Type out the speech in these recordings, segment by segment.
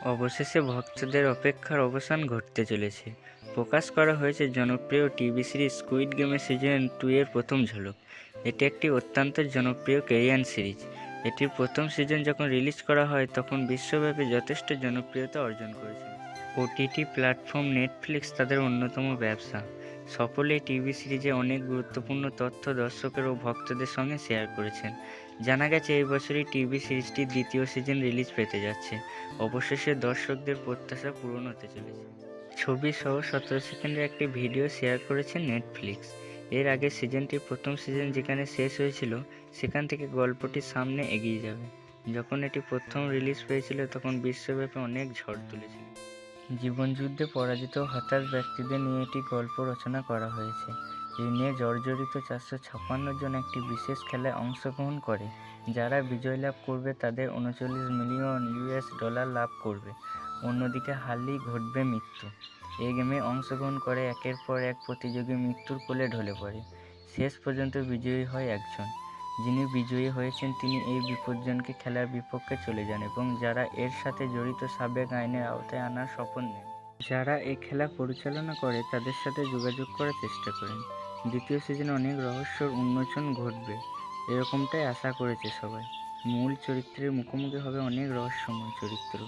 অবশেষে ভক্তদের অপেক্ষার অবসান ঘটতে চলেছে। প্রকাশ করা হয়েছে জনপ্রিয় টিভি সিরিজ স্কুইড গেমের সিজন 2 এর প্রথম ঝলক। এটি একটি অত্যন্ত জনপ্রিয় কোরিয়ান সিরিজ। এটির প্রথম সিজন যখন রিলিজ করা হয় তখন বিশ্বব্যাপী যথেষ্ট জনপ্রিয়তা অর্জন করেছিল। ওটিটি প্ল্যাটফর্ম নেটফ্লিক্স তাদের অন্যতম ব্যবসা সফল এই টিভি সিরিজে অনেক গুরুত্বপূর্ণ তথ্য দর্শকের ও ভক্তদের সঙ্গে শেয়ার করেছেন। জানা গেছে এই বছরই টিভি সিরিজটির দ্বিতীয় সিজন রিলিজ পেতে যাচ্ছে। অবশেষে দর্শকদের প্রত্যাশা পূরণ হতে চলেছে। ছবি সহ 17 সেকেন্ডের একটি ভিডিও শেয়ার করেছে নেটফ্লিক্স। এর আগে সিজনটির প্রথম সিজন যেখানে শেষ হয়েছিল সেখান থেকে গল্পটি সামনে এগিয়ে যাবে। যখন এটি প্রথম রিলিজ পেয়েছিল তখন বিশ্বব্যাপী অনেক ঝড় তুলেছিল। জীবনযুদ্ধে পরাজিত হতাশ ব্যক্তিদের নিয়ে একটি গল্প রচনা করা হয়েছে। ঋণে জর্জরিত 456 জন একটি বিশেষ খেলায় অংশগ্রহণ করে। যারা বিজয় লাভ করবে তাদের 39 মিলিয়ন US ডলার লাভ করবে। অন্যদিকে হারলেই ঘটবে মৃত্যু। এই গেমে অংশগ্রহণ করে একের পর এক প্রতিযোগী মৃত্যুর কোলে ঢলে পড়ে। শেষ পর্যন্ত বিজয়ী হয় একজন। যিনি বিজয়ী হয়েছেন তিনি এই বিপজ্জনকে খেলার বিপক্ষে চলে যান এবং যারা এর সাথে জড়িত সাবেক আইনের আওতায় আনার শপথ নেন। যারা এই খেলা পরিচালনা করে তাদের সাথে যোগাযোগ করার চেষ্টা করেন। দ্বিতীয় সিজনে অনেক রহস্যর উন্মোচন ঘটবে এরকমটাই আশা করেছে সবাই। মূল চরিত্রের মুখোমুখি হবে অনেক রহস্যময় চরিত্র।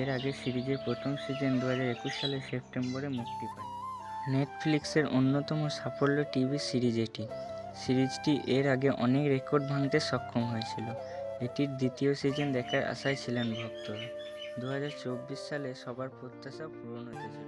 এর আগে সিরিজের প্রথম সিজন 2021 সালের সেপ্টেম্বরে মুক্তি পায়। নেটফ্লিক্সের অন্যতম সাফল্য টিভি সিরিজ এটি। সিরিজটি এর আগে অনেক রেকর্ড ভাঙতে সক্ষম হয়েছিল। এটির দ্বিতীয় সিজন দেখার আশায় ছিলেন ভক্তরা। 2024 সালে সবার প্রত্যাশা পূরণ হতে চলেছে।